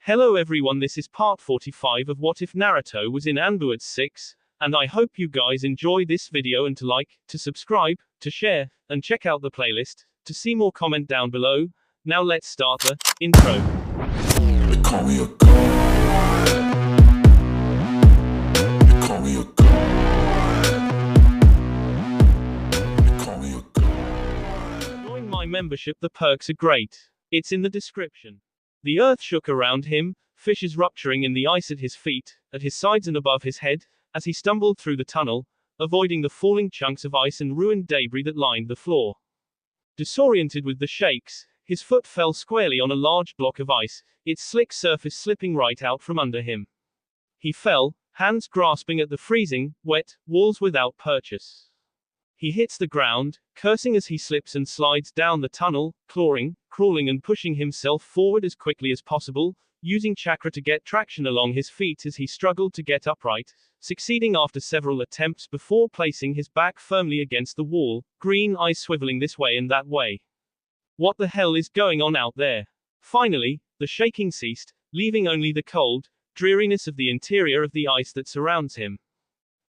Hello everyone, this is part 45 of What If Naruto was in Anbu at 6, and I hope you guys enjoy this video and to like, to subscribe, to share, and check out the playlist, to see more comment down below. Now let's start the intro. They call me a god. They call me a god. They call me a god. Join my membership, the perks are great. It's in the description. The earth shook around him, fissures rupturing in the ice at his feet, at his sides and above his head, as he stumbled through the tunnel, avoiding the falling chunks of ice and ruined debris that lined the floor. Disoriented with the shakes, his foot fell squarely on a large block of ice, its slick surface slipping right out from under him. He fell, hands grasping at the freezing, wet walls without purchase. He hits the ground, cursing as he slips and slides down the tunnel, clawing, crawling and pushing himself forward as quickly as possible, using chakra to get traction along his feet as he struggled to get upright, succeeding after several attempts before placing his back firmly against the wall, green eyes swiveling this way and that way. What the hell is going on out there? Finally, the shaking ceased, leaving only the cold dreariness of the interior of the ice that surrounds him.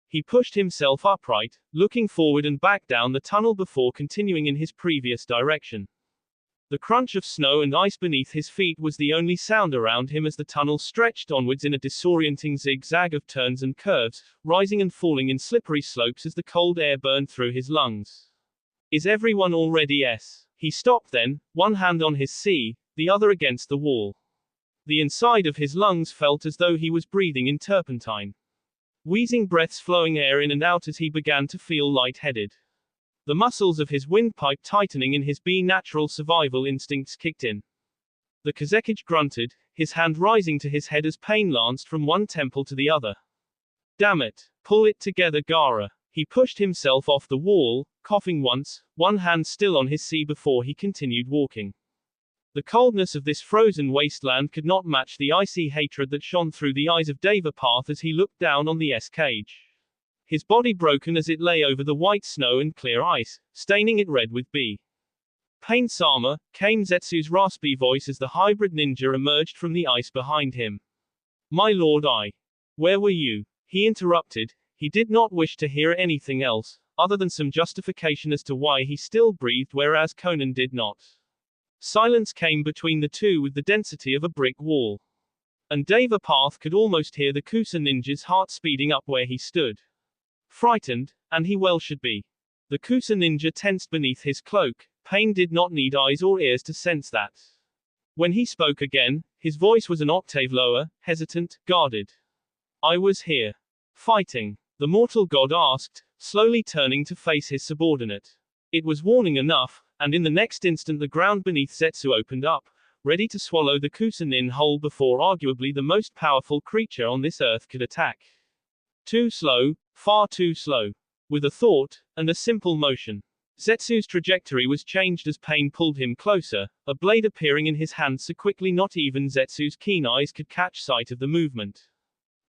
He pushed himself upright, looking forward and back down the tunnel before continuing in his previous direction. The crunch of snow and ice beneath his feet was the only sound around him as the tunnel stretched onwards in a disorienting zigzag of turns and curves, rising and falling in slippery slopes as the cold air burned through his lungs. Is everyone already s? He stopped then, one hand on his C, the other against the wall. The inside of his lungs felt as though he was breathing in turpentine. Wheezing breaths flowing air in and out as he began to feel lightheaded. The muscles of his windpipe tightening in his natural survival instincts kicked in. The Kazekage grunted, his hand rising to his head as pain lanced from one temple to the other. Damn it. Pull it together, Gaara. He pushed himself off the wall, coughing once, one hand still on his C before he continued walking. The coldness of this frozen wasteland could not match the icy hatred that shone through the eyes of Devapath as he looked down on the S-Cage. His body broken as it lay over the white snow and clear ice, staining it red with B. Pain-sama, came Zetsu's raspy voice as the hybrid ninja emerged from the ice behind him. My lord, where were you? He interrupted. He did not wish to hear anything else, other than some justification as to why he still breathed whereas Conan did not. Silence came between the two with the density of a brick wall. And Devapath could almost hear the Kusa ninja's heart speeding up where he stood. Frightened, and he well should be. The Kusa ninja tensed beneath his cloak. Pain did not need eyes or ears to sense that. When he spoke again, his voice was an octave lower, hesitant, guarded. I was here. Fighting. The mortal god asked, slowly turning to face his subordinate. It was warning enough, and in the next instant the ground beneath Zetsu opened up, ready to swallow the Kusa nin whole before arguably the most powerful creature on this earth could attack. Too slow, far too slow. With a thought, and a simple motion, Zetsu's trajectory was changed as pain pulled him closer, a blade appearing in his hand so quickly not even Zetsu's keen eyes could catch sight of the movement.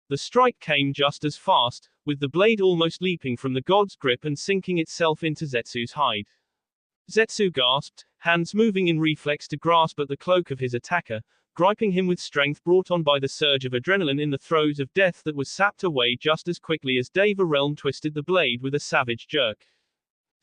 The strike came just as fast, with the blade almost leaping from the god's grip and sinking itself into Zetsu's hide. Zetsu gasped, hands moving in reflex to grasp at the cloak of his attacker, griping him with strength brought on by the surge of adrenaline in the throes of death that was sapped away just as quickly as Deva Realm twisted the blade with a savage jerk.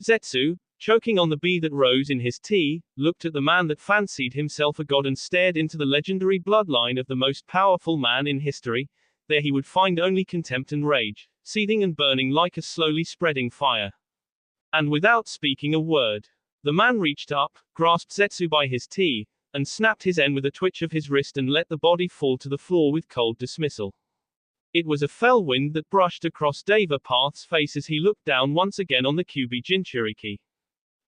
Zetsu, choking on the bee that rose in his tea, looked at the man that fancied himself a god and stared into the legendary bloodline of the most powerful man in history. There he would find only contempt and rage, seething and burning like a slowly spreading fire. And without speaking a word, the man reached up, grasped Zetsu by his tea, and snapped his end with a twitch of his wrist and let the body fall to the floor with cold dismissal. It was a fell wind that brushed across Devapath's face as he looked down once again on the Kyuubi Jinchuriki.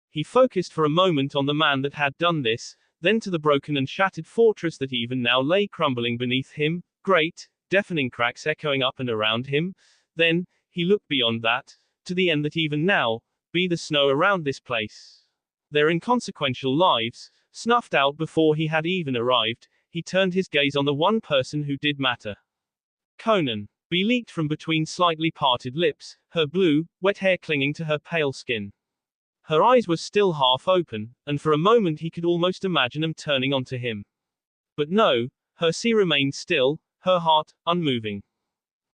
He focused for a moment on the man that had done this, then to the broken and shattered fortress that even now lay crumbling beneath him, great, deafening cracks echoing up and around him. Then, he looked beyond that, to the end that even now, be the snow around this place. Their inconsequential lives, snuffed out before he had even arrived, he turned his gaze on the one person who did matter. Conan. B leaked from between slightly parted lips, her blue, wet hair clinging to her pale skin. Her eyes were still half open, and for a moment he could almost imagine them turning onto him. But no, Her sea remained still, her heart, unmoving.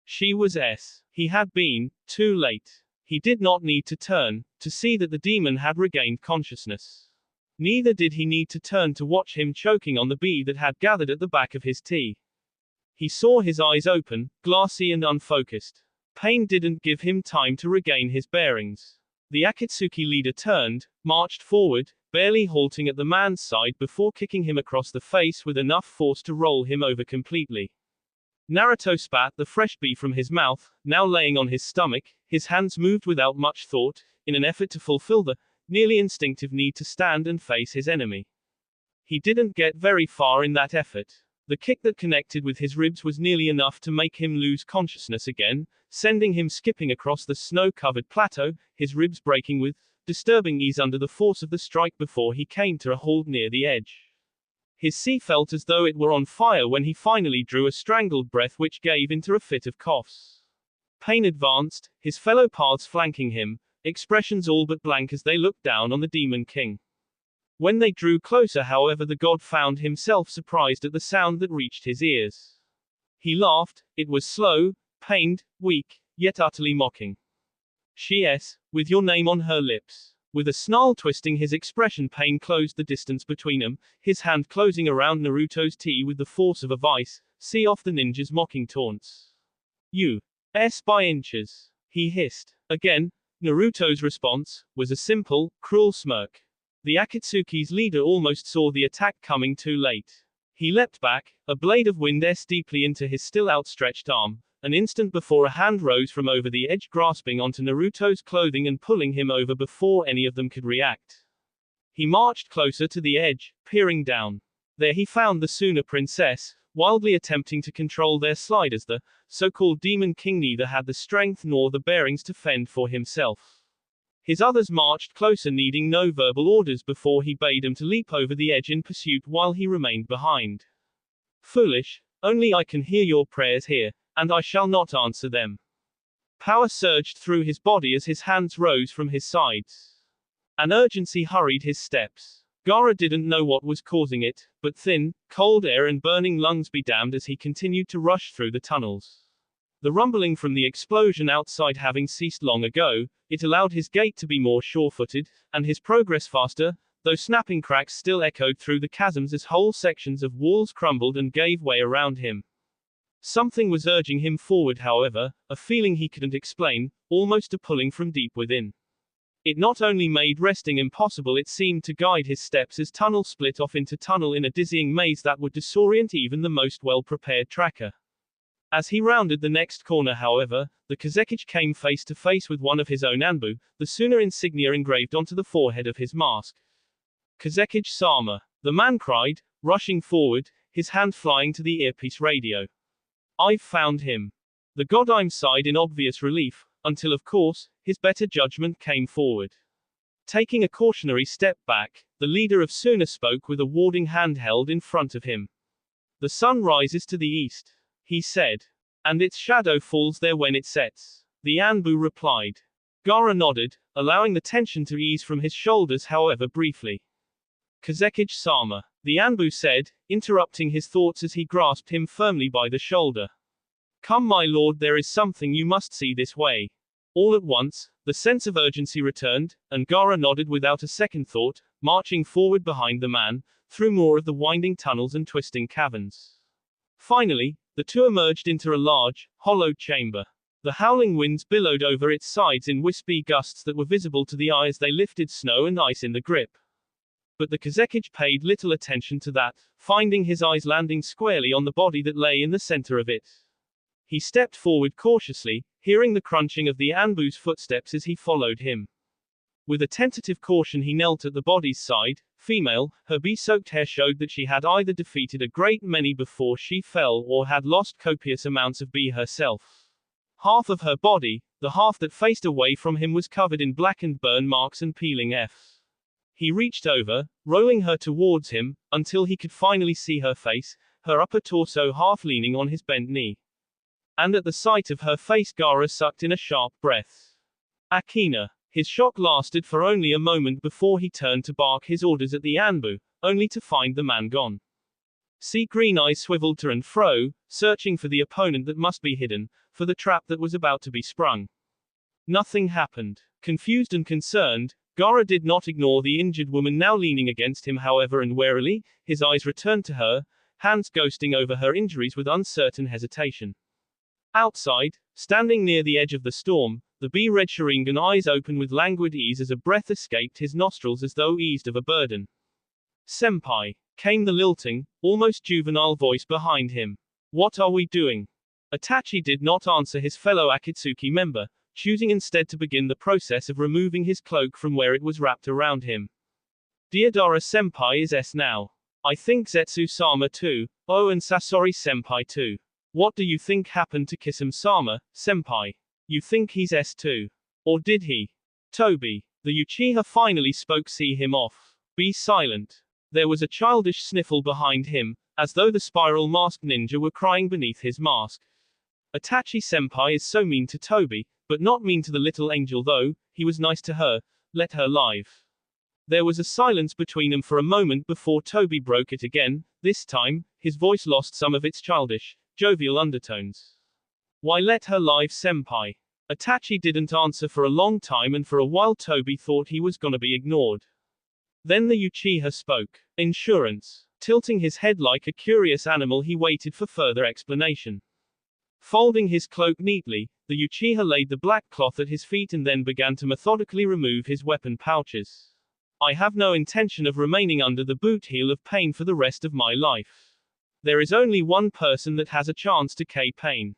She was S. He had been, too late. He did not need to turn, to see that the demon had regained consciousness. Neither did he need to turn to watch him choking on the bee that had gathered at the back of his tea. He saw his eyes open, glassy and unfocused. Pain didn't give him time to regain his bearings. The Akatsuki leader turned, marched forward, barely halting at the man's side before kicking him across the face with enough force to roll him over completely. Naruto spat the fresh bee from his mouth, now laying on his stomach. His hands moved without much thought, in an effort to fulfill the nearly instinctive need to stand and face his enemy. He didn't get very far in that effort. The kick that connected with his ribs was nearly enough to make him lose consciousness again, sending him skipping across the snow-covered plateau, his ribs breaking with disturbing ease under the force of the strike before he came to a halt near the edge. His sea felt as though it were on fire when he finally drew a strangled breath which gave into a fit of coughs. Pain advanced, his fellow paths flanking him, expressions all but blank as they looked down on the Demon King. When they drew closer, however, the god found himself surprised at the sound that reached his ears. He laughed, it was slow, pained, weak, yet utterly mocking. She with your name on her lips. With a snarl twisting his expression, Pain closed the distance between them, his hand closing around Naruto's tea with the force of a vice. See off the ninja's mocking taunts. You by inches, he hissed. Again, Naruto's response was a simple, cruel smirk. The Akatsuki's leader almost saw the attack coming too late. He leapt back, a blade of wind deeply into his still outstretched arm, an instant before a hand rose from over the edge, grasping onto Naruto's clothing and pulling him over before any of them could react. He marched closer to the edge, peering down. There he found the Suna princess, wildly attempting to control their slide as the so-called Demon King neither had the strength nor the bearings to fend for himself. His others marched closer, needing no verbal orders before he bade them to leap over the edge in pursuit while he remained behind. Foolish, only I can hear your prayers here, and I shall not answer them. Power surged through his body as his hands rose from his sides. An urgency hurried his steps. Gaara didn't know what was causing it, but thin, cold air and burning lungs be damned as he continued to rush through the tunnels. The rumbling from the explosion outside having ceased long ago, it allowed his gait to be more sure-footed, and his progress faster, though snapping cracks still echoed through the chasms as whole sections of walls crumbled and gave way around him. Something was urging him forward, however, a feeling he couldn't explain, almost a pulling from deep within. It not only made resting impossible, it seemed to guide his steps as tunnel split off into tunnel in a dizzying maze that would disorient even the most well-prepared tracker. As he rounded the next corner, however, the Kazekage came face to face with one of his own Anbu, the Suna insignia engraved onto the forehead of his mask. Kazekage-sama, the man cried, rushing forward, his hand flying to the earpiece radio. I've found him. The Godime sighed in obvious relief, until of course, his better judgment came forward. Taking a cautionary step back, the leader of Suna spoke with a warding hand held in front of him. The sun rises to the east, he said, and its shadow falls there when it sets. The Anbu replied. Gaara nodded, allowing the tension to ease from his shoulders, however briefly. Kazekage-sama, the Anbu said, interrupting his thoughts as he grasped him firmly by the shoulder. Come, my lord, there is something you must see this way. All at once, the sense of urgency returned, and Gaara nodded without a second thought, marching forward behind the man, through more of the winding tunnels and twisting caverns. Finally, the two emerged into a large, hollowed chamber. The howling winds billowed over its sides in wispy gusts that were visible to the eye as they lifted snow and ice in the grip. But the Kazekage paid little attention to that, finding his eyes landing squarely on the body that lay in the center of it. He stepped forward cautiously, hearing the crunching of the Anbu's footsteps as he followed him. With a tentative caution he knelt at the body's side. Female, her bee-soaked hair showed that she had either defeated a great many before she fell or had lost copious amounts of bee herself. Half of her body, the half that faced away from him, was covered in blackened burn marks and peeling Fs. He reached over, rolling her towards him, until he could finally see her face, her upper torso half leaning on his bent knee. And at the sight of her face, Gaara sucked in a sharp breath. Akina. His shock lasted for only a moment before he turned to bark his orders at the Anbu, only to find the man gone. Sea Green Eyes swiveled to and fro, searching for the opponent that must be hidden, for the trap that was about to be sprung. Nothing happened. Confused and concerned, Gaara did not ignore the injured woman now leaning against him, however, and warily, his eyes returned to her, hands ghosting over her injuries with uncertain hesitation. Outside, standing near the edge of the storm, the bee-red Sharingan eyes open with languid ease as a breath escaped his nostrils as though eased of a burden. "Senpai," came the lilting, almost juvenile voice behind him. "What are we doing?" Itachi did not answer his fellow Akatsuki member, choosing instead to begin the process of removing his cloak from where it was wrapped around him. "Deodara Senpai is S now. I think Zetsu-sama too. Oh, and Sasori Senpai too. What do you think happened to Kisame-sama, Senpai? You think he's S too? Or did he?" "Toby." The Uchiha finally spoke. "See him off. Be silent." There was a childish sniffle behind him, as though the spiral masked ninja were crying beneath his mask. "Itachi Senpai is so mean to Toby, but not mean to the little angel though, he was nice to her, let her live." There was a silence between them for a moment before Toby broke it again, this time, his voice lost some of its childish, jovial undertones. "Why let her live, Senpai?" Itachi didn't answer for a long time, and for a while Toby thought he was gonna be ignored. Then the Uchiha spoke. "Insurance." Tilting his head like a curious animal, he waited for further explanation. Folding his cloak neatly, the Uchiha laid the black cloth at his feet and then began to methodically remove his weapon pouches. "I have no intention of remaining under the boot heel of pain for the rest of my life. There is only one person that has a chance to K Pain.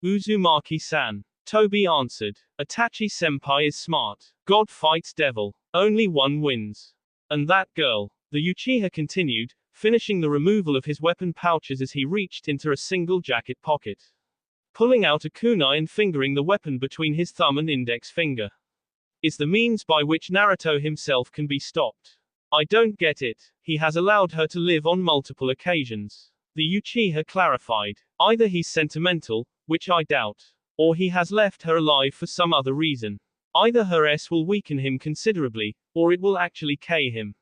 Uzumaki-san." Toby answered. "Itachi Senpai is smart. God fights devil. Only one wins. And that girl." The Uchiha continued, finishing the removal of his weapon pouches as he reached into a single jacket pocket. Pulling out a kunai and fingering the weapon between his thumb and index finger. "Is the means by which Naruto himself can be stopped. I don't get it. He has allowed her to live on multiple occasions." The Uchiha clarified. "Either he's sentimental, which I doubt, or he has left her alive for some other reason. Either her S will weaken him considerably, or it will actually K him.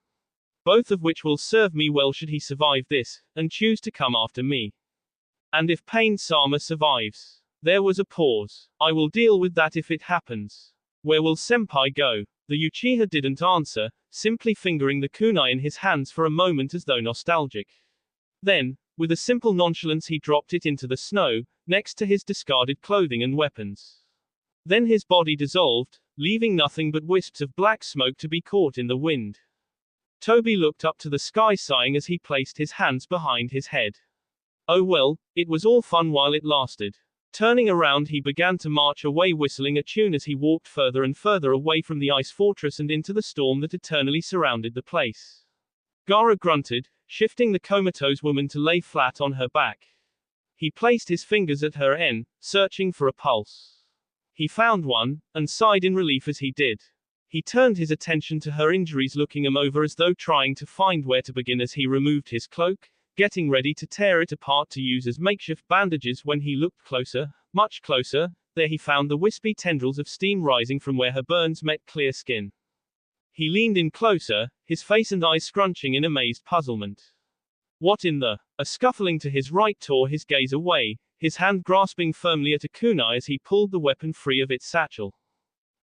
Both of which will serve me well should he survive this, and choose to come after me. And if Pain-sama survives." There was a pause. "I will deal with that if it happens. Where will Senpai go?" The Uchiha didn't answer, simply fingering the kunai in his hands for a moment as though nostalgic. Then, with a simple nonchalance, he dropped it into the snow, next to his discarded clothing and weapons. Then his body dissolved, leaving nothing but wisps of black smoke to be caught in the wind. Toby looked up to the sky, sighing as he placed his hands behind his head. Oh well, it was all fun while it lasted. Turning around, he began to march away, whistling a tune as he walked further and further away from the ice fortress and into the storm that eternally surrounded the place. Gaara grunted, shifting the comatose woman to lay flat on her back. He placed his fingers at her N, searching for a pulse. He found one, and sighed in relief as he did. He turned his attention to her injuries, looking them over as though trying to find where to begin as he removed his cloak, getting ready to tear it apart to use as makeshift bandages. When he looked closer, much closer, there he found the wispy tendrils of steam rising from where her burns met clear skin. He leaned in closer, his face and eyes scrunching in amazed puzzlement. "What in the—" A scuffling to his right tore his gaze away, his hand grasping firmly at a kunai as he pulled the weapon free of its satchel.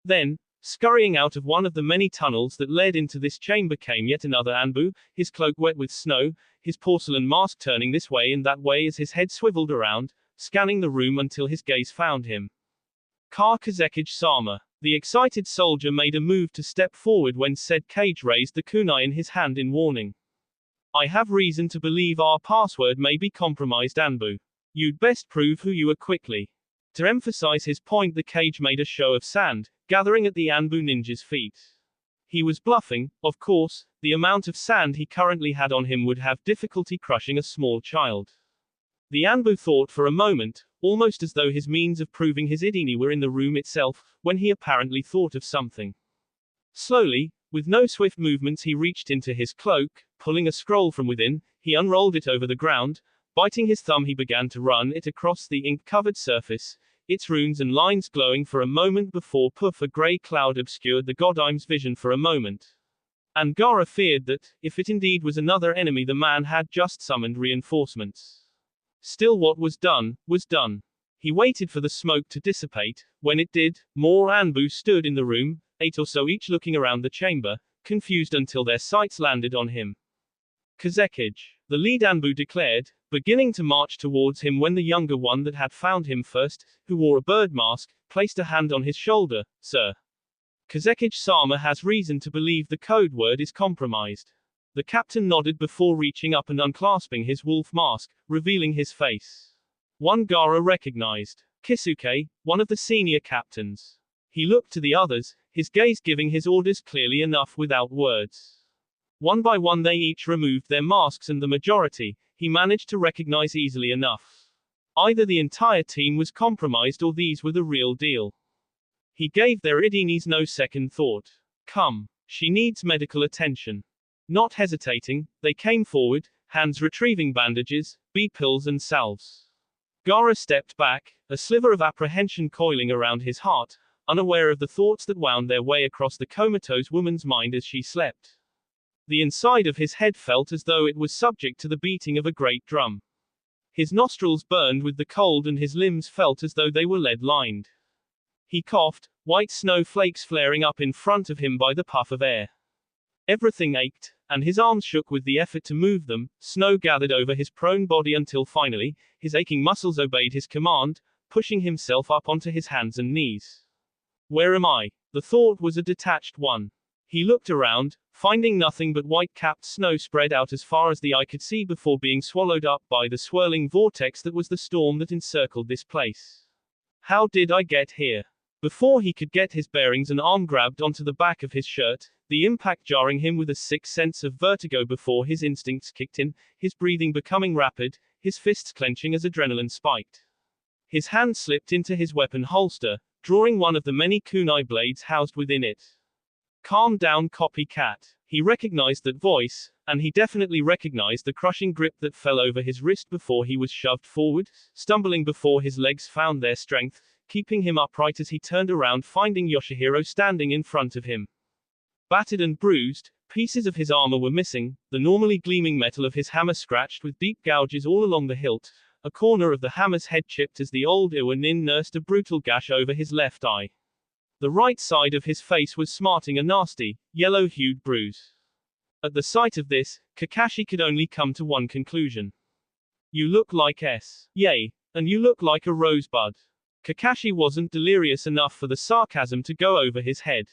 Then, scurrying out of one of the many tunnels that led into this chamber came yet another Anbu, his cloak wet with snow, his porcelain mask turning this way and that way as his head swiveled around, scanning the room until his gaze found him. Kazekage-sama. The excited soldier made a move to step forward when said Cage raised the kunai in his hand in warning. "I have reason to believe our password may be compromised, Anbu. You'd best prove who you are quickly." To emphasize his point, the Cage made a show of sand, gathering at the Anbu ninja's feet. He was bluffing, of course. The amount of sand he currently had on him would have difficulty crushing a small child. The Anbu thought for a moment, almost as though his means of proving his idini were in the room itself, when he apparently thought of something. Slowly, with no swift movements, he reached into his cloak, pulling a scroll from within, he unrolled it over the ground. Biting his thumb, he began to run it across the ink-covered surface, its runes and lines glowing for a moment before poof, a grey cloud obscured the Godime's vision for a moment. And Gaara feared that, if it indeed was another enemy, the man had just summoned reinforcements. Still, what was done, was done. He waited for the smoke to dissipate. When it did, more Anbu stood in the room, 8 or so each, looking around the chamber, confused until their sights landed on him. Kazekage, the lead Anbu declared, beginning to march towards him when the younger one that had found him first, who wore a bird mask, placed a hand on his shoulder. Sir. Kazekage-sama has reason to believe the code word is compromised. The captain nodded before reaching up and unclasping his wolf mask, revealing his face. One Gaara recognized. Kisuke, one of the senior captains. He looked to the others, his gaze giving his orders clearly enough without words. One by one they each removed their masks, and the majority, he managed to recognize easily enough. Either the entire team was compromised or these were the real deal. He gave their Idinis no second thought. Come. She needs medical attention. Not hesitating, they came forward, hands retrieving bandages, B-pills and salves. Gaara stepped back, a sliver of apprehension coiling around his heart, unaware of the thoughts that wound their way across the comatose woman's mind as she slept. The inside of his head felt as though it was subject to the beating of a great drum. His nostrils burned with the cold and his limbs felt as though they were lead-lined. He coughed, white snowflakes flaring up in front of him by the puff of air. Everything ached, and his arms shook with the effort to move them. Snow gathered over his prone body until finally, his aching muscles obeyed his command, pushing himself up onto his hands and knees. Where am I? The thought was a detached one. He looked around, finding nothing but white-capped snow spread out as far as the eye could see before being swallowed up by the swirling vortex that was the storm that encircled this place. How did I get here? Before he could get his bearings, an arm grabbed onto the back of his shirt, the impact jarring him with a sick sense of vertigo before his instincts kicked in, his breathing becoming rapid, his fists clenching as adrenaline spiked. His hand slipped into his weapon holster, drawing one of the many kunai blades housed within it. Calm down, copycat. He recognized that voice, and he definitely recognized the crushing grip that fell over his wrist before he was shoved forward, stumbling before his legs found their strength, keeping him upright as he turned around, finding Yoshihiro standing in front of him. Battered and bruised, pieces of his armor were missing, the normally gleaming metal of his hammer scratched with deep gouges all along the hilt, a corner of the hammer's head chipped as the old Iwa nin nursed a brutal gash over his left eye. The right side of his face was smarting a nasty, yellow-hued bruise. At the sight of this, Kakashi could only come to one conclusion. You look like S. Yay. And you look like a rosebud. Kakashi wasn't delirious enough for the sarcasm to go over his head.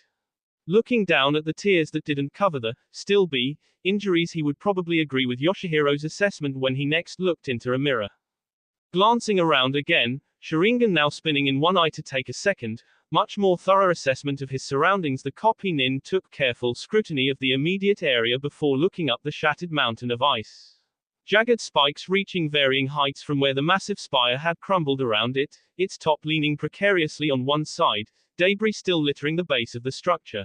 Looking down at the tears that didn't cover the, still be, injuries, he would probably agree with Yoshihiro's assessment when he next looked into a mirror. Glancing around again, Sharingan now spinning in one eye to take a second, much more thorough assessment of his surroundings, the copy nin took careful scrutiny of the immediate area before looking up the shattered mountain of ice. Jagged spikes reaching varying heights from where the massive spire had crumbled around it, its top leaning precariously on one side, debris still littering the base of the structure.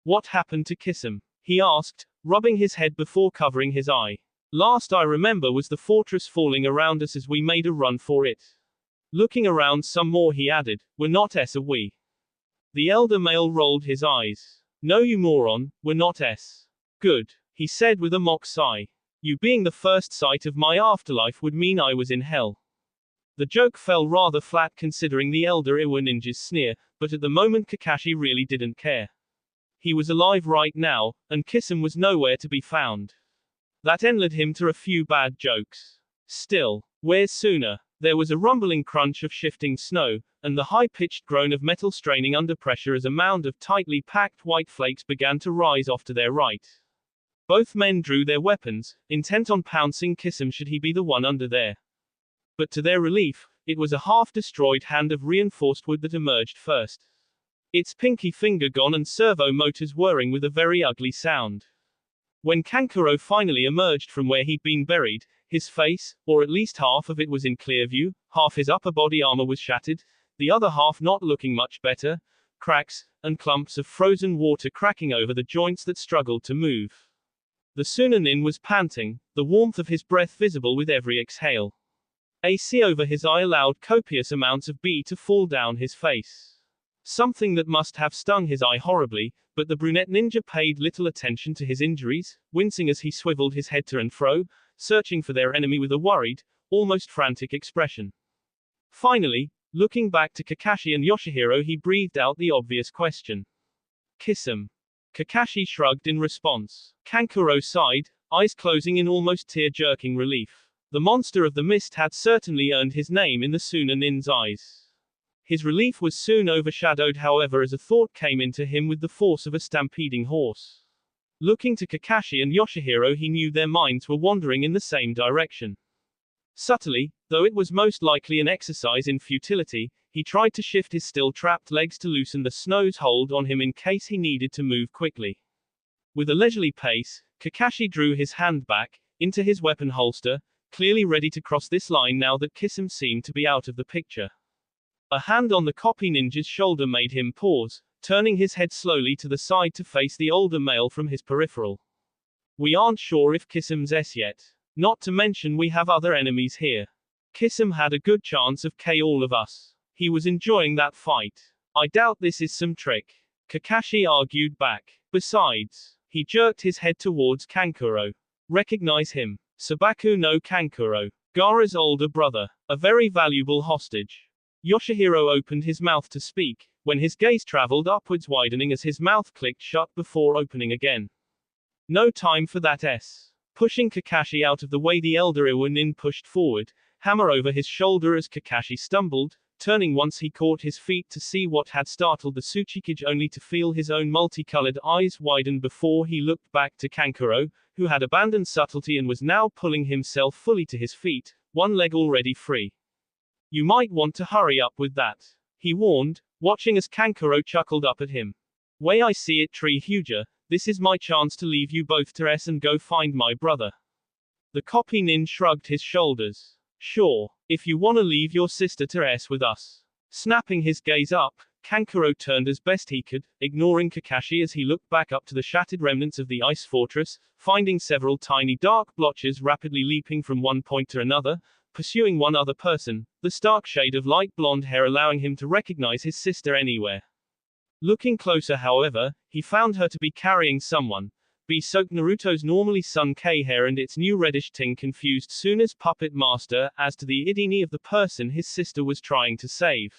What happened to Kisum? He asked, rubbing his head before covering his eye. Last I remember was the fortress falling around us as we made a run for it. Looking around some more, he added, we're not S, are we? The elder male rolled his eyes. No, you moron, we're not S. Good, he said with a mock sigh. You being the first sight of my afterlife would mean I was in hell. The joke fell rather flat considering the elder Iwa ninja's sneer, but at the moment Kakashi really didn't care. He was alive right now, and Kisum was nowhere to be found. That ended him to a few bad jokes. Still, where's sooner? There was a rumbling crunch of shifting snow, and the high-pitched groan of metal straining under pressure as a mound of tightly packed white flakes began to rise off to their right. Both men drew their weapons, intent on pouncing Kisum should he be the one under there. But to their relief, it was a half-destroyed hand of reinforced wood that emerged first. Its pinky finger gone and servo motors whirring with a very ugly sound. When Kankuro finally emerged from where he'd been buried, his face, or at least half of it, was in clear view, half his upper body armor was shattered, the other half not looking much better, cracks, and clumps of frozen water cracking over the joints that struggled to move. The Sunanin was panting, the warmth of his breath visible with every exhale. AC over his eye allowed copious amounts of B to fall down his face. something that must have stung his eye horribly, but the brunette ninja paid little attention to his injuries, wincing as he swiveled his head to and fro, searching for their enemy with a worried, almost frantic expression. Finally, looking back to Kakashi and Yoshihiro, he breathed out the obvious question. Kiss him. Kakashi shrugged in response. Kankuro sighed, eyes closing in almost tear-jerking relief. The monster of the mist had certainly earned his name in the Sunanin's eyes. His relief was soon overshadowed, however, as a thought came into him with the force of a stampeding horse. Looking to Kakashi and Yoshihiro, he knew their minds were wandering in the same direction. Subtly, though it was most likely an exercise in futility, he tried to shift his still trapped legs to loosen the snow's hold on him in case he needed to move quickly. With a leisurely pace, Kakashi drew his hand back into his weapon holster, clearly ready to cross this line now that Kisum seemed to be out of the picture. A hand on the copy ninja's shoulder made him pause, turning his head slowly to the side to face the older male from his peripheral. We aren't sure if Kisum's S yet. Not to mention we have other enemies here. Kisum had a good chance of K all of us. He was enjoying that fight. I doubt this is some trick. Kakashi argued back. Besides, he jerked his head towards Kankuro. Recognize him. Sabaku no Kankuro. Gaara's older brother. A very valuable hostage. Yoshihiro opened his mouth to speak, when his gaze traveled upwards, widening as his mouth clicked shut before opening again. No time for that S. Pushing Kakashi out of the way, the elder Iwanin pushed forward, hammer over his shoulder as Kakashi stumbled, turning once he caught his feet to see what had startled the Tsuchikage, only to feel his own multicolored eyes widen before he looked back to Kankuro, who had abandoned subtlety and was now pulling himself fully to his feet, one leg already free. You might want to hurry up with that, he warned, watching as Kankuro chuckled up at him. Way I see it, Tree Huger, this is my chance to leave you both to S and go find my brother. The copy nin shrugged his shoulders. Sure, if you wanna leave your sister to S with us. Snapping his gaze up, Kankuro turned as best he could, ignoring Kakashi as he looked back up to the shattered remnants of the ice fortress, finding several tiny dark blotches rapidly leaping from one point to another, pursuing one other person, the stark shade of light blonde hair allowing him to recognize his sister anywhere. Looking closer, however, he found her to be carrying someone. Be-soaked Naruto's normally sun-K hair and its new reddish ting confused Suna's puppet master as to the identity of the person his sister was trying to save.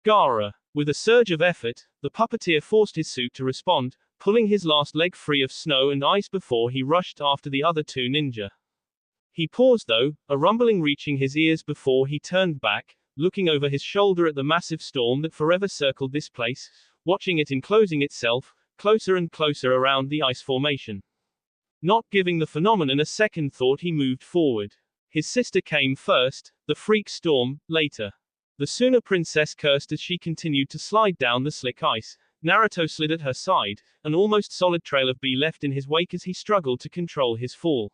Gaara. With a surge of effort, the puppeteer forced his suit to respond, pulling his last leg free of snow and ice before he rushed after the other two ninja. He paused though, a rumbling reaching his ears before he turned back, looking over his shoulder at the massive storm that forever circled this place, watching it enclosing itself, closer and closer around the ice formation. Not giving the phenomenon a second thought, he moved forward. His sister came first, the freak storm, later. The Suna princess cursed as she continued to slide down the slick ice. Naruto slid at her side, an almost solid trail of B left in his wake as he struggled to control his fall.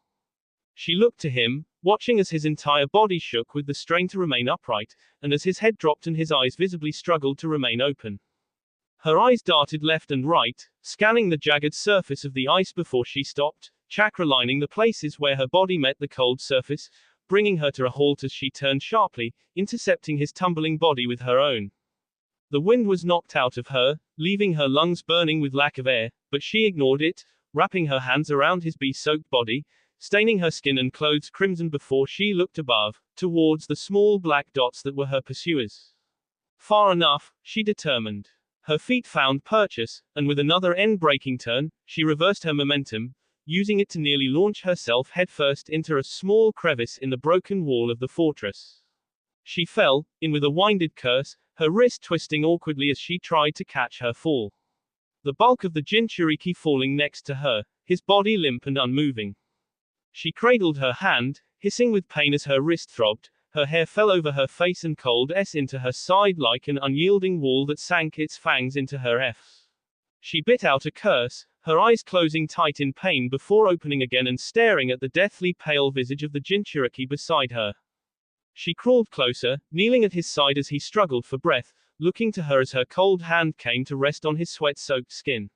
She looked to him, watching as his entire body shook with the strain to remain upright, and as his head dropped and his eyes visibly struggled to remain open. Her eyes darted left and right, scanning the jagged surface of the ice before she stopped, chakra lining the places where her body met the cold surface, bringing her to a halt as she turned sharply, intercepting his tumbling body with her own. The wind was knocked out of her, leaving her lungs burning with lack of air, but she ignored it, wrapping her hands around his bee-soaked body, staining her skin and clothes crimson before she looked above, towards the small black dots that were her pursuers. Far enough, she determined. Her feet found purchase, and with another end-breaking turn, she reversed her momentum, using it to nearly launch herself headfirst into a small crevice in the broken wall of the fortress. She fell, in with a winded curse, her wrist twisting awkwardly as she tried to catch her fall. The bulk of the Jinchuriki falling next to her, his body limp and unmoving. She cradled her hand, hissing with pain as her wrist throbbed. Her hair fell over her face and cold S into her side like an unyielding wall that sank its fangs into her F. She bit out a curse, her eyes closing tight in pain before opening again and staring at the deathly pale visage of the Jinchuriki beside her. She crawled closer, kneeling at his side as he struggled for breath, looking to her as her cold hand came to rest on his sweat-soaked skin.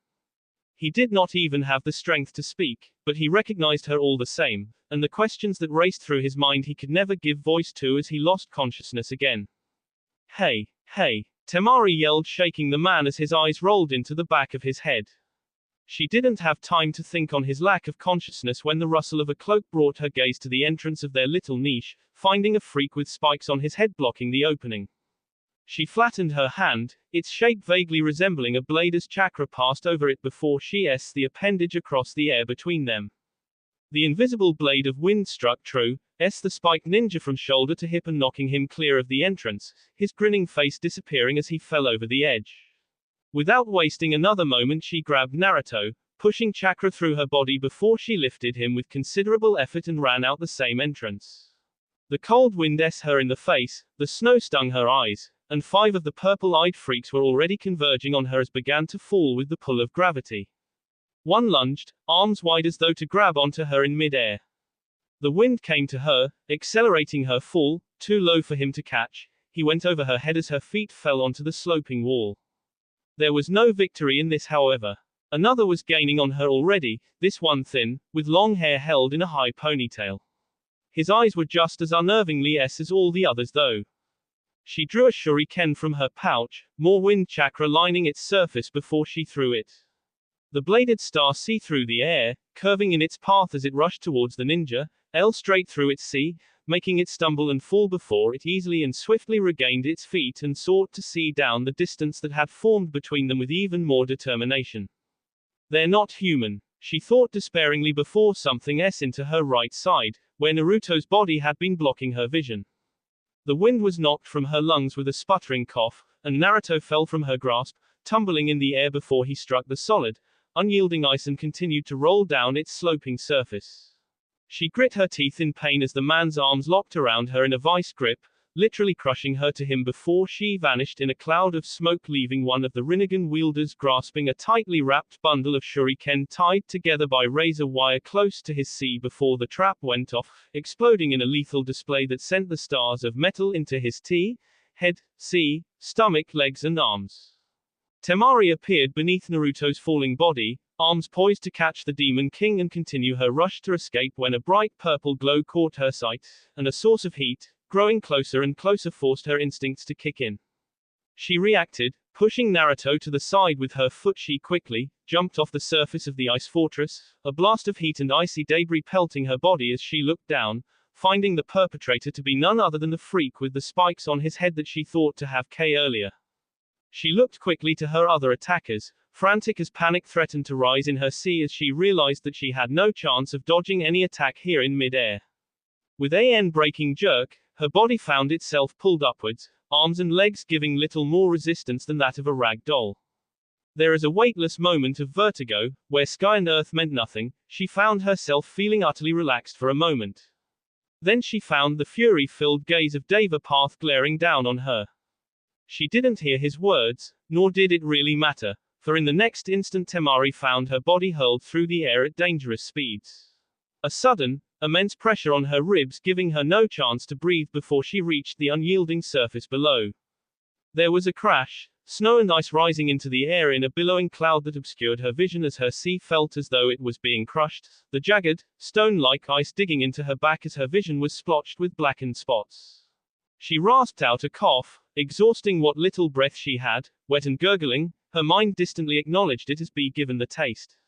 He did not even have the strength to speak, but he recognized her all the same, and the questions that raced through his mind he could never give voice to as he lost consciousness again. Hey, Temari yelled, shaking the man as his eyes rolled into the back of his head. She didn't have time to think on his lack of consciousness when the rustle of a cloak brought her gaze to the entrance of their little niche, finding a freak with spikes on his head blocking the opening. She flattened her hand, its shape vaguely resembling a blade as chakra passed over it before she s the appendage across the air between them. The invisible blade of wind struck true, the spiked ninja from shoulder to hip and knocking him clear of the entrance, his grinning face disappearing as he fell over the edge. Without wasting another moment she grabbed Naruto, pushing chakra through her body before she lifted him with considerable effort and ran out the same entrance. The cold wind her in the face, the snow stung her eyes, and 5 of the purple-eyed freaks were already converging on her as began to fall with the pull of gravity. One lunged, arms wide as though to grab onto her in mid-air. The wind came to her, accelerating her fall, too low for him to catch. He went over her head as her feet fell onto the sloping wall. There was no victory in this, however. Another was gaining on her already, this one thin, with long hair held in a high ponytail. His eyes were just as unnervingly as all the others though. She drew a shuriken from her pouch, more wind chakra lining its surface before she threw it. The bladed star see through the air, curving in its path as it rushed towards the ninja, straight through its sea, making it stumble and fall before it easily and swiftly regained its feet and sought to see down the distance that had formed between them with even more determination. They're not human, she thought despairingly before something into her right side, where Naruto's body had been blocking her vision. The wind was knocked from her lungs with a sputtering cough, and Naruto fell from her grasp, tumbling in the air before he struck the solid, unyielding ice and continued to roll down its sloping surface. She grit her teeth in pain as the man's arms locked around her in a vice grip, literally crushing her to him before she vanished in a cloud of smoke, leaving one of the Rinnegan wielders grasping a tightly wrapped bundle of shuriken tied together by razor wire close to his sea before the trap went off, exploding in a lethal display that sent the stars of metal into his head, sea, stomach, legs and arms. Temari appeared beneath Naruto's falling body, arms poised to catch the Demon King and continue her rush to escape when a bright purple glow caught her sight, and a source of heat, growing closer and closer, forced her instincts to kick in. She reacted, pushing Naruto to the side with her foot. She quickly jumped off the surface of the ice fortress, a blast of heat and icy debris pelting her body as she looked down, finding the perpetrator to be none other than the freak with the spikes on his head that she thought to have earlier. She looked quickly to her other attackers, frantic as panic threatened to rise in her sea as she realized that she had no chance of dodging any attack here in mid-air. With a breaking jerk, her body found itself pulled upwards, arms and legs giving little more resistance than that of a rag doll. There is a weightless moment of vertigo, where sky and earth meant nothing. She found herself feeling utterly relaxed for a moment. Then she found the fury-filled gaze of Devapath glaring down on her. She didn't hear his words, nor did it really matter, for in the next instant Temari found her body hurled through the air at dangerous speeds. A sudden, immense pressure on her ribs giving her no chance to breathe before she reached the unyielding surface below. There was a crash, snow and ice rising into the air in a billowing cloud that obscured her vision as her sea felt as though it was being crushed, the jagged, stone-like ice digging into her back as her vision was splotched with blackened spots. She rasped out a cough, exhausting what little breath she had, wet and gurgling. Her mind distantly acknowledged it as be given the taste.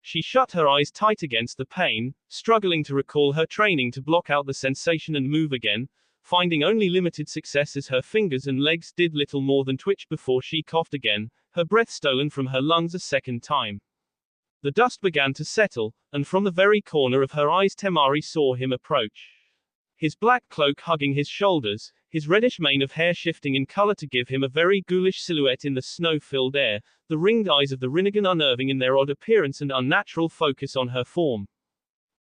She shut her eyes tight against the pain, struggling to recall her training to block out the sensation and move again, finding only limited success as her fingers and legs did little more than twitch before she coughed again, her breath stolen from her lungs a second time. The dust began to settle, and from the very corner of her eyes Temari saw him approach. His black cloak hugging his shoulders, his reddish mane of hair shifting in color to give him a very ghoulish silhouette in the snow-filled air, the ringed eyes of the Rinnegan unnerving in their odd appearance and unnatural focus on her form.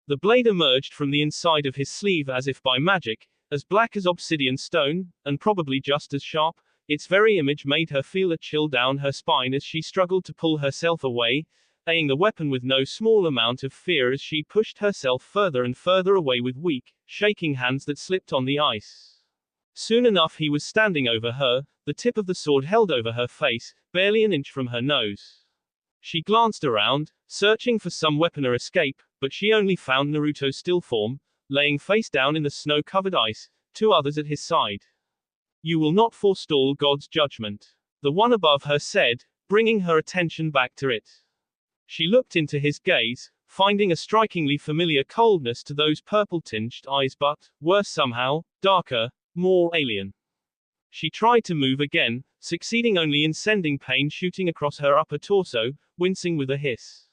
The blade emerged from the inside of his sleeve as if by magic, as black as obsidian stone, and probably just as sharp. Its very image made her feel a chill down her spine as she struggled to pull herself away, eyeing the weapon with no small amount of fear as she pushed herself further and further away with weak, shaking hands that slipped on the ice. Soon enough he was standing over her, the tip of the sword held over her face, barely an inch from her nose. She glanced around, searching for some weapon or escape, but she only found Naruto's still form, laying face down in the snow-covered ice, 2 others at his side. You will not forestall God's judgment. The one above her said, bringing her attention back to it. She looked into his gaze, finding a strikingly familiar coldness to those purple-tinged eyes but, worse somehow, darker, more alien. She tried to move again, succeeding only in sending pain shooting across her upper torso, wincing with a hiss.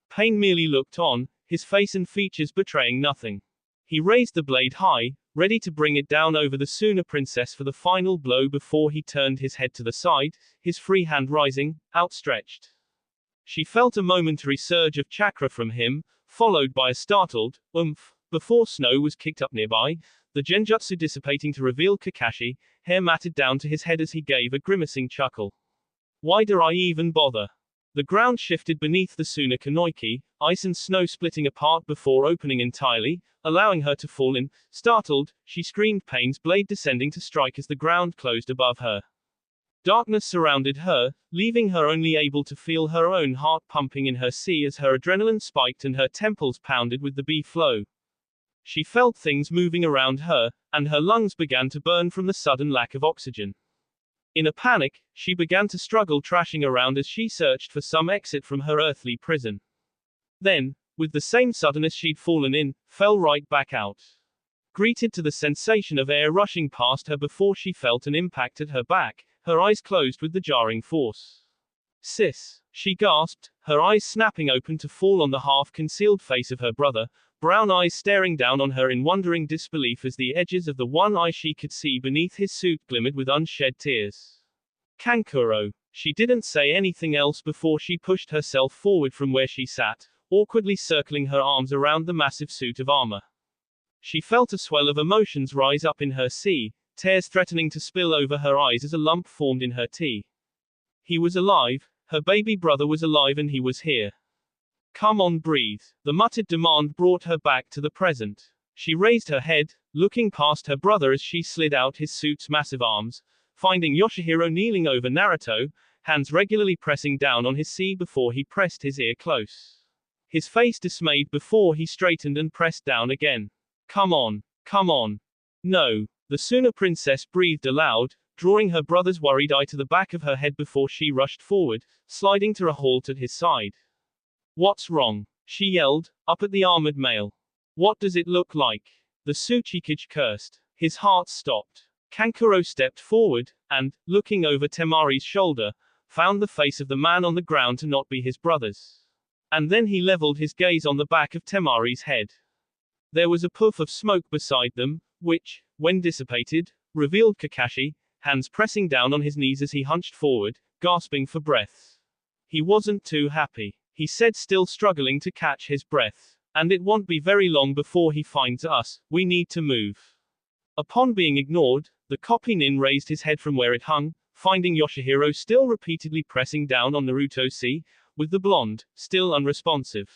Pain merely looked on, his face and features betraying nothing. He raised the blade high, ready to bring it down over the Suna princess for the final blow before he turned his head to the side, his free hand rising, outstretched. She felt a momentary surge of chakra from him, followed by a startled, oomph, before snow was kicked up nearby, the genjutsu dissipating to reveal Kakashi, hair matted down to his head as he gave a grimacing chuckle. Why do I even bother? The ground shifted beneath the Suna Kanoiki, ice and snow splitting apart before opening entirely, allowing her to fall in. Startled, she screamed, pain's blade descending to strike as the ground closed above her. Darkness surrounded her, leaving her only able to feel her own heart pumping in her sea as her adrenaline spiked and her temples pounded with the B flow. She felt things moving around her, and her lungs began to burn from the sudden lack of oxygen. In a panic, she began to struggle, trashing around as she searched for some exit from her earthly prison. Then, with the same suddenness she'd fallen in, fell right back out. Greeted to the sensation of air rushing past her before she felt an impact at her back, her eyes closed with the jarring force. Sis, she gasped, her eyes snapping open to fall on the half-concealed face of her brother, brown eyes staring down on her in wondering disbelief as the edges of the one eye she could see beneath his suit glimmered with unshed tears. Kankuro. She didn't say anything else before she pushed herself forward from where she sat, awkwardly circling her arms around the massive suit of armor. She felt a swell of emotions rise up in her sea, tears threatening to spill over her eyes as a lump formed in her tea. He was alive, her baby brother was alive, and he was here. Come on, breathe. The muttered demand brought her back to the present. She raised her head, looking past her brother as she slid out his suit's massive arms, finding Yoshihiro kneeling over Naruto, hands regularly pressing down on his sea before he pressed his ear close. His face dismayed before he straightened and pressed down again. Come on. Come on. No. The Suna princess breathed aloud, drawing her brother's worried eye to the back of her head before she rushed forward, sliding to a halt at his side. What's wrong? She yelled, up at the armored male. What does it look like? The Tsuchikage cursed. His heart stopped. Kankuro stepped forward, and, looking over Temari's shoulder, found the face of the man on the ground to not be his brother's. And then he leveled his gaze on the back of Temari's head. There was a puff of smoke beside them, which, when dissipated, revealed Kakashi, hands pressing down on his knees as he hunched forward, gasping for breath. He wasn't too happy. He said, still struggling to catch his breath. And it won't be very long before he finds us, we need to move. Upon being ignored, the copy nin raised his head from where it hung, finding Yoshihiro still repeatedly pressing down on Naruto-see, with the blonde, still unresponsive.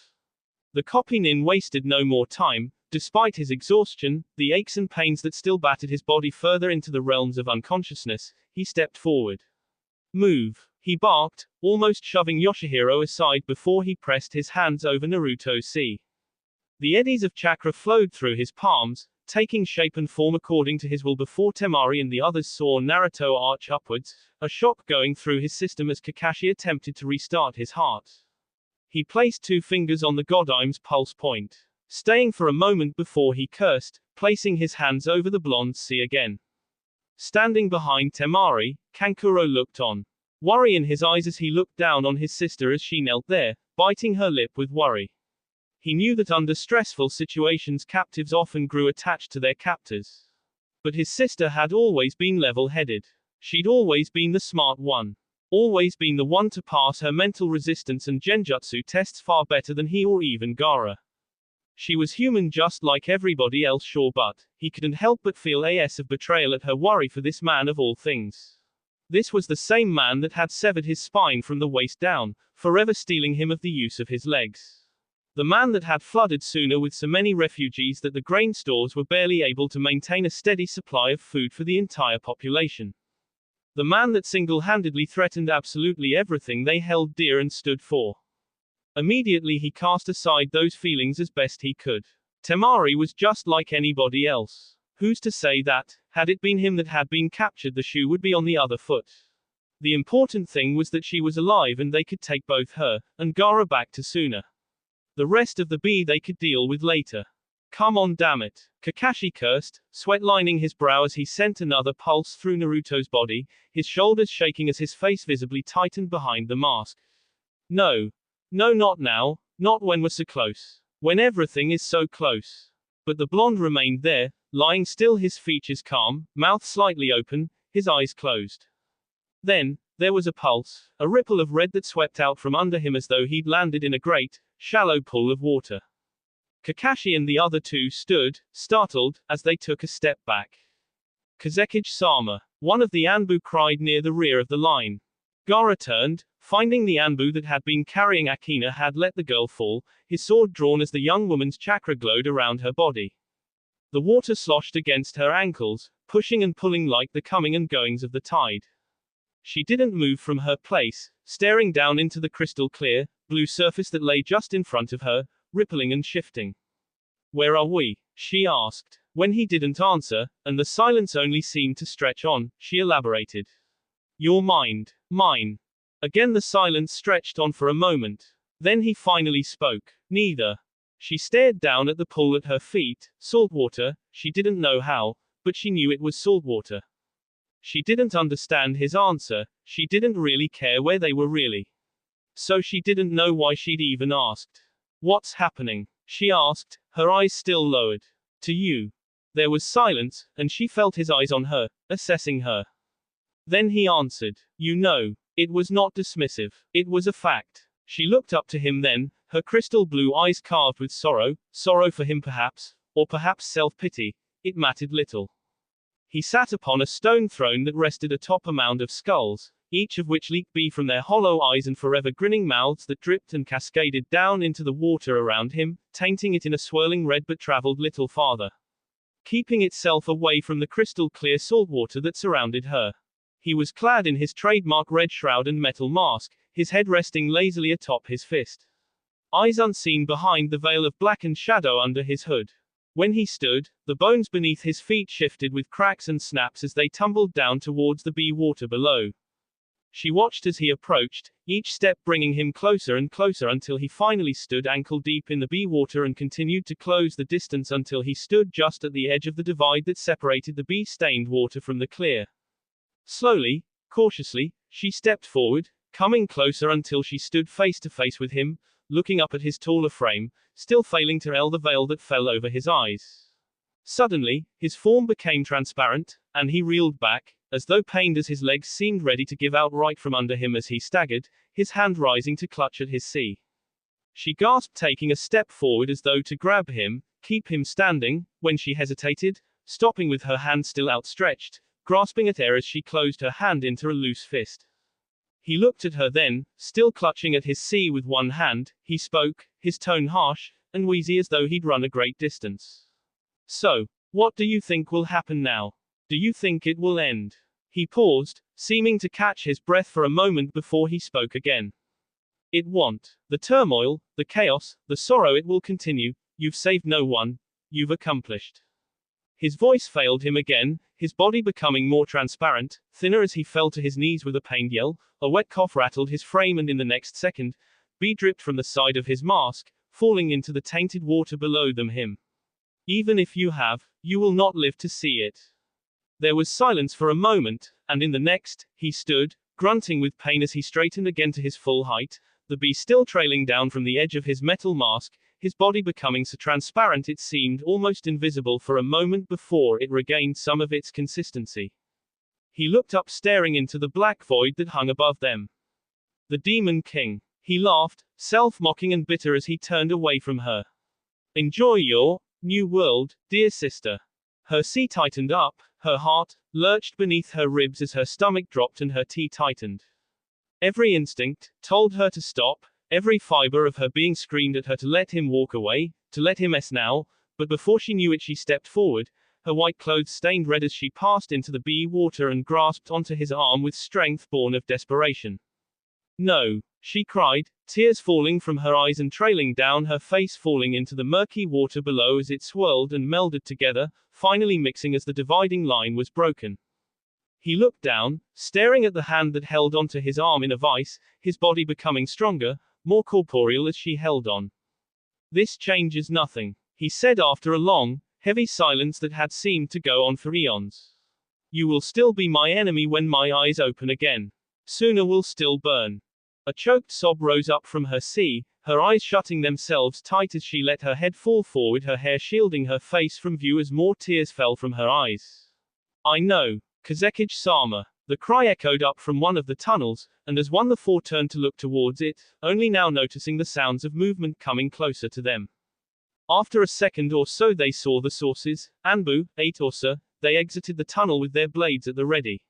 The copy nin wasted no more time, despite his exhaustion, the aches and pains that still battered his body further into the realms of unconsciousness, he stepped forward. Move, he barked, almost shoving Yoshihiro aside before he pressed his hands over Naruto-see. The eddies of chakra flowed through his palms, taking shape and form according to his will before Temari and the others saw Naruto arch upwards, a shock going through his system as Kakashi attempted to restart his heart. He placed 2 fingers on the Godime's pulse point, staying for a moment before he cursed, placing his hands over the blonde's sea again. Standing behind Temari, Kankuro looked on, worry in his eyes as he looked down on his sister as she knelt there, biting her lip with worry. He knew that under stressful situations captives often grew attached to their captors. But his sister had always been level-headed. She'd always been the smart one. Always been the one to pass her mental resistance and genjutsu tests far better than he or even Gaara. She was human just like everybody else, sure, but he couldn't help but feel of betrayal at her worry for this man of all things. This was the same man that had severed his spine from the waist down, forever stealing him of the use of his legs. The man that had flooded Suna with so many refugees that the grain stores were barely able to maintain a steady supply of food for the entire population. The man that single-handedly threatened absolutely everything they held dear and stood for. Immediately he cast aside those feelings as best he could. Temari was just like anybody else. Who's to say that, Had it been him that had been captured, the shoe would be on the other foot. The important thing was that she was alive and they could take both her and Gaara back to Suna. The rest of the bee they could deal with later. Come on, damn it. Kakashi cursed, sweat lining his brow as he sent another pulse through Naruto's body, his shoulders shaking as his face visibly tightened behind the mask. No. No, not now, not when we're so close. When everything is so close. But the blonde remained there, lying still, his features calm, mouth slightly open, his eyes closed. Then, there was a pulse, a ripple of red that swept out from under him as though he'd landed in a great, shallow pool of water. Kakashi and the other two stood, startled, as they took a step back. Kazekage-sama, one of the Anbu, cried near the rear of the line. Gaara turned, finding the Anbu that had been carrying Akina had let the girl fall, his sword drawn as the young woman's chakra glowed around her body. The water sloshed against her ankles, pushing and pulling like the coming and goings of the tide. She didn't move from her place, staring down into the crystal clear, blue surface that lay just in front of her, rippling and shifting. Where are we? She asked. When he didn't answer, and the silence only seemed to stretch on, she elaborated. Your mind. Mine. Again the silence stretched on for a moment. Then he finally spoke. Neither. She stared down at the pool at her feet, salt water, she didn't know how, but she knew it was salt water. She didn't understand his answer, she didn't really care where they were really. So she didn't know why she'd even asked. What's happening? She asked, her eyes still lowered. To you. There was silence, and she felt his eyes on her, assessing her. Then he answered. You know. It was not dismissive. It was a fact. She looked up to him then, her crystal blue eyes carved with sorrow, sorrow for him perhaps, or perhaps self-pity, it mattered little. He sat upon a stone throne that rested atop a mound of skulls, each of which leaked be from their hollow eyes and forever grinning mouths that dripped and cascaded down into the water around him, tainting it in a swirling red but traveled little farther. Keeping itself away from the crystal clear salt water that surrounded her. He was clad in his trademark red shroud and metal mask, his head resting lazily atop his fist. Eyes unseen behind the veil of blackened shadow under his hood. When he stood, the bones beneath his feet shifted with cracks and snaps as they tumbled down towards the bee water below. She watched as he approached, each step bringing him closer and closer until he finally stood ankle deep in the bee water and continued to close the distance until he stood just at the edge of the divide that separated the bee-stained water from the clear. Slowly, cautiously, she stepped forward, coming closer until she stood face to face with him, looking up at his taller frame, still failing to ell the veil that fell over his eyes. Suddenly, his form became transparent, and he reeled back, as though pained as his legs seemed ready to give out right from under him as he staggered, his hand rising to clutch at his sea. She gasped, taking a step forward as though to grab him, keep him standing, when she hesitated, stopping with her hand still outstretched, grasping at air as she closed her hand into a loose fist. He looked at her then, still clutching at his sea with one hand, he spoke, his tone harsh, and wheezy as though he'd run a great distance. So, what do you think will happen now? Do you think it will end? He paused, seeming to catch his breath for a moment before he spoke again. It won't. The turmoil, the chaos, the sorrow, it will continue. You've saved no one. You've accomplished. His voice failed him again, his body becoming more transparent, thinner as he fell to his knees with a pained yell. A wet cough rattled his frame and in the next second, bee dripped from the side of his mask, falling into the tainted water below them him. Even if you have, you will not live to see it. There was silence for a moment, and in the next, he stood, grunting with pain as he straightened again to his full height, the bee still trailing down from the edge of his metal mask, his body becoming so transparent it seemed almost invisible for a moment before it regained some of its consistency. He looked up, staring into the black void that hung above them. The Demon King. He laughed, self-mocking and bitter as he turned away from her. Enjoy your new world, dear sister. Her sea tightened up, her heart lurched beneath her ribs as her stomach dropped and her tea tightened. Every instinct told her to stop, every fiber of her being screamed at her to let him walk away, to let him now, but before she knew it she stepped forward, her white clothes stained red as she passed into the bee water and grasped onto his arm with strength born of desperation. No, she cried, tears falling from her eyes and trailing down her face, falling into the murky water below as it swirled and melded together, finally mixing as the dividing line was broken. He looked down, staring at the hand that held onto his arm in a vice, his body becoming stronger, more corporeal as she held on. "This changes nothing," he said after a long, heavy silence that had seemed to go on for eons. "You will still be my enemy when my eyes open again. Suna will still burn." A choked sob rose up from her sea, her eyes shutting themselves tight as she let her head fall forward, her hair shielding her face from view as more tears fell from her eyes. "I know. Kazekage-sama." The cry echoed up from one of the tunnels, and as one the four turned to look towards it, only now noticing the sounds of movement coming closer to them. After a second or so they saw the sources, Anbu, 8 or so, they exited the tunnel with their blades at the ready.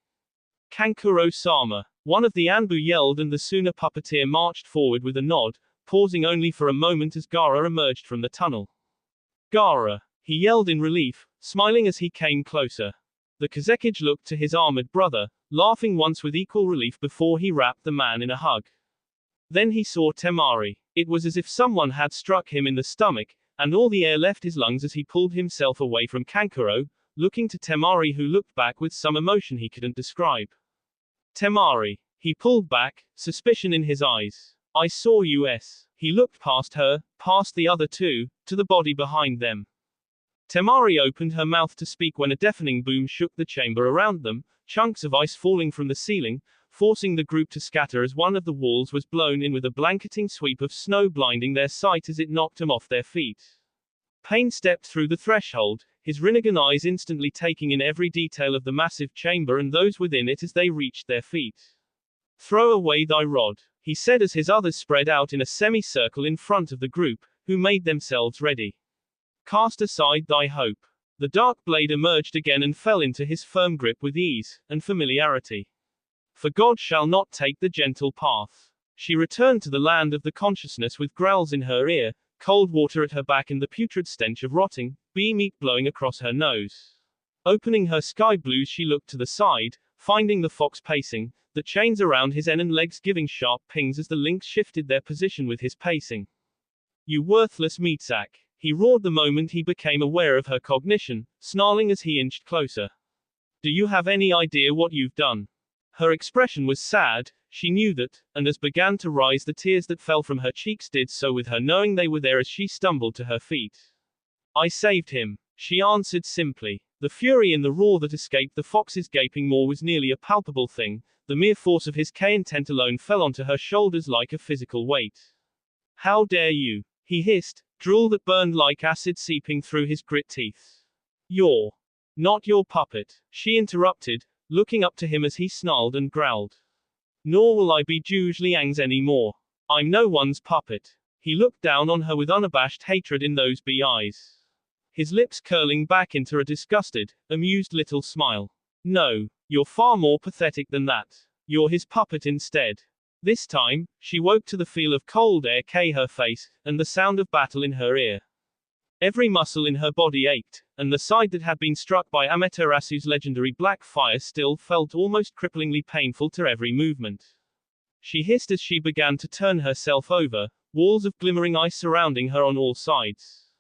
"Kankuro-sama." One of the Anbu yelled, and the Suna puppeteer marched forward with a nod, pausing only for a moment as Gaara emerged from the tunnel. "Gaara!" he yelled in relief, smiling as he came closer. The Kazekage looked to his armored brother, laughing once with equal relief before he wrapped the man in a hug. Then he saw Temari. It was as if someone had struck him in the stomach, and all the air left his lungs as he pulled himself away from Kankuro, looking to Temari, who looked back with some emotion he couldn't describe. "Temari." He pulled back, suspicion in his eyes. "I saw you." He looked past her, past the other two, to the body behind them. Temari opened her mouth to speak when a deafening boom shook the chamber around them, chunks of ice falling from the ceiling, forcing the group to scatter as one of the walls was blown in with a blanketing sweep of snow, blinding their sight as it knocked them off their feet. Pain stepped through the threshold, his Rinnegan eyes instantly taking in every detail of the massive chamber and those within it as they reached their feet. "Throw away thy rod," he said as his others spread out in a semicircle in front of the group, who made themselves ready. "Cast aside thy hope." The dark blade emerged again and fell into his firm grip with ease and familiarity. "For God shall not take the gentle path." She returned to the land of the consciousness with growls in her ear, cold water at her back and the putrid stench of rotting bee meat blowing across her nose. Opening her sky blues, she looked to the side, finding the fox pacing, the chains around his enon legs giving sharp pings as the links shifted their position with his pacing. "You worthless meatsack," he roared the moment he became aware of her cognition, snarling as he inched closer. "Do you have any idea what you've done?" Her expression was sad, she knew that, and as began to rise the tears that fell from her cheeks did so with her, knowing they were there as she stumbled to her feet. "I saved him," she answered simply. The fury in the roar that escaped the fox's gaping maw was nearly a palpable thing, the mere force of his intent alone fell onto her shoulders like a physical weight. "How dare you?" he hissed, drool that burned like acid seeping through his grit teeth. "You're not your puppet," she interrupted, looking up to him as he snarled and growled. "Nor will I be Zhuge Liang's anymore. I'm no one's puppet." He looked down on her with unabashed hatred in those bee eyes, his lips curling back into a disgusted, amused little smile. "No, you're far more pathetic than that. You're his puppet instead." This time, she woke to the feel of cold air her face, and the sound of battle in her ear. Every muscle in her body ached, and the side that had been struck by Amaterasu's legendary black fire still felt almost cripplingly painful to every movement. She hissed as she began to turn herself over, walls of glimmering ice surrounding her on all sides.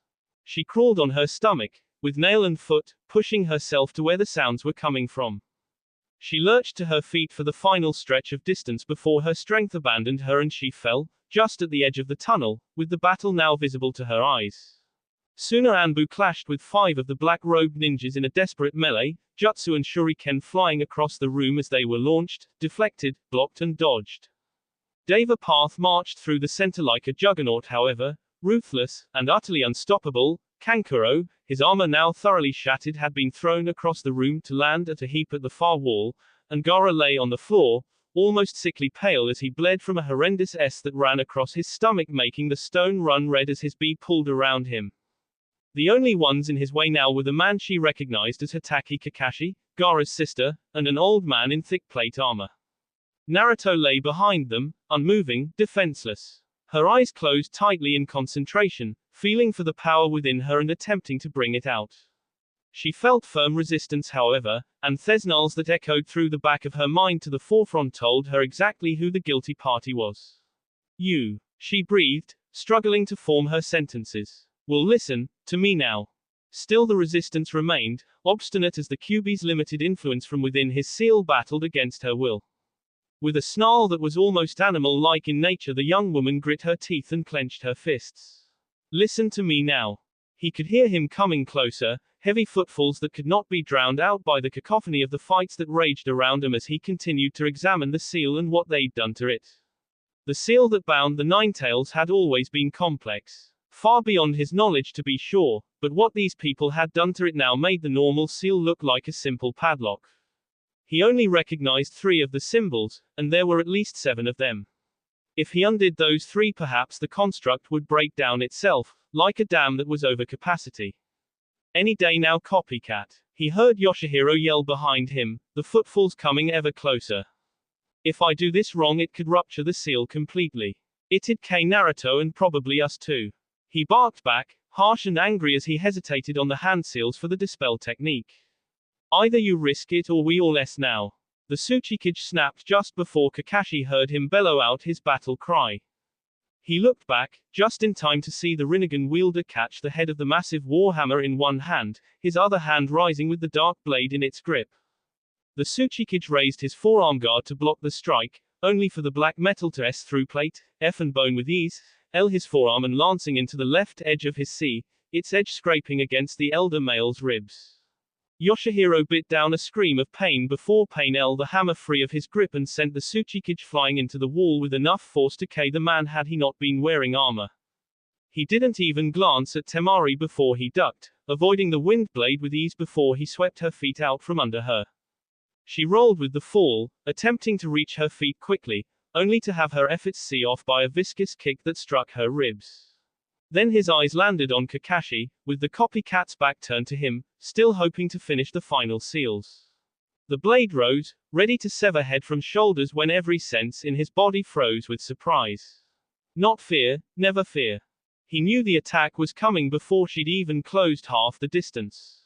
She crawled on her stomach, with nail and foot, pushing herself to where the sounds were coming from. She lurched to her feet for the final stretch of distance before her strength abandoned her and she fell, just at the edge of the tunnel, with the battle now visible to her eyes. Sooner Anbu clashed with 5 of the black-robed ninjas in a desperate melee, jutsu and shuriken flying across the room as they were launched, deflected, blocked and dodged. Deva Path marched through the center like a juggernaut, however, ruthless, and utterly unstoppable. Kankuro, his armor now thoroughly shattered, had been thrown across the room to land at a heap at the far wall, and Gaara lay on the floor, almost sickly pale as he bled from a horrendous S that ran across his stomach, making the stone run red as his bee pulled around him. The only ones in his way now were the man she recognized as Hitaki Kakashi, Gaara's sister, and an old man in thick plate armor. Naruto lay behind them, unmoving, defenseless. Her eyes closed tightly in concentration, feeling for the power within her and attempting to bring it out. She felt firm resistance, however, and Thesnals that echoed through the back of her mind to the forefront told her exactly who the guilty party was. "You," She breathed, struggling to form her sentences. Well, listen to me now. Still the resistance remained, obstinate as the QB's limited influence from within his seal battled against her will. With a snarl that was almost animal-like in nature, the young woman grit her teeth and clenched her fists. Listen to me now. He could hear him coming closer, heavy footfalls that could not be drowned out by the cacophony of the fights that raged around him as he continued to examine the seal and what they'd done to it. The seal that bound the Ninetails had always been complex. Far beyond his knowledge to be sure, but what these people had done to it now made the normal seal look like a simple padlock. He only recognized 3 of the symbols, and there were at least 7 of them. If he undid those 3, perhaps the construct would break down itself, like a dam that was over capacity. Any day now, copycat. He heard Yoshihiro yell behind him, the footfalls coming ever closer. If I do this wrong, it could rupture the seal completely. It'd kill Naruto and probably us too. He barked back, harsh and angry as he hesitated on the hand seals for the dispel technique. Either you risk it or we all s now. The Tsuchikage snapped just before Kakashi heard him bellow out his battle cry. He looked back, just in time to see the Rinnegan wielder catch the head of the massive warhammer in one hand, his other hand rising with the dark blade in its grip. The Tsuchikage raised his forearm guard to block the strike, only for the black metal to s through plate, f and bone with ease, l his forearm and lancing into the left edge of his c, its edge scraping against the elder male's ribs. Yoshihiro bit down a scream of pain before pain l the hammer free of his grip and sent the Tsuchikage flying into the wall with enough force to kill the man had he not been wearing armor. He didn't even glance at Temari before he ducked, avoiding the wind blade with ease before he swept her feet out from under her. She rolled with the fall, attempting to reach her feet quickly, only to have her efforts see off by a viscous kick that struck her ribs. Then his eyes landed on Kakashi, with the copycat's back turned to him, still hoping to finish the final seals. The blade rose, ready to sever head from shoulders when every sense in his body froze with surprise. Not fear, never fear. He knew the attack was coming before she'd even closed half the distance.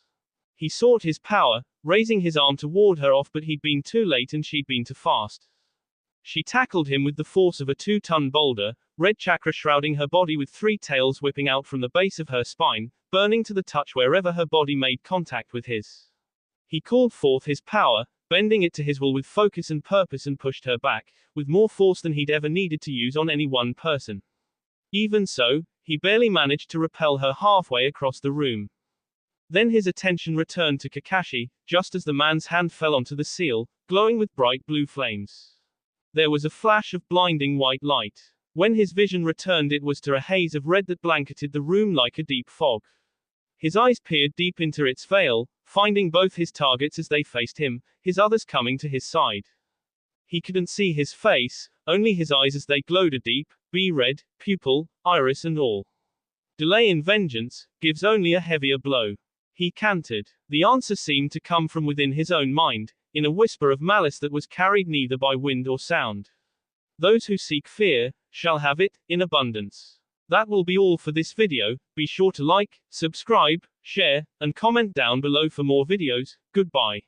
He sought his power, raising his arm to ward her off, but he'd been too late and she'd been too fast. She tackled him with the force of a 2-ton boulder, red chakra shrouding her body with 3 tails whipping out from the base of her spine, burning to the touch wherever her body made contact with his. He called forth his power, bending it to his will with focus and purpose, and pushed her back, with more force than he'd ever needed to use on any one person. Even so, he barely managed to repel her halfway across the room. Then his attention returned to Kakashi, just as the man's hand fell onto the seal, glowing with bright blue flames. There was a flash of blinding white light. When his vision returned, it was to a haze of red that blanketed the room like a deep fog. His eyes peered deep into its veil, finding both his targets as they faced him, his others coming to his side. He couldn't see his face, only his eyes as they glowed, a deep, red, pupil, iris and all. Delay in vengeance gives only a heavier blow. He cantered. The answer seemed to come from within his own mind, in a whisper of malice that was carried neither by wind or sound. Those who seek fear shall have it in abundance. That will be all for this video. Be sure to like, subscribe, share, and comment down below for more videos. Goodbye.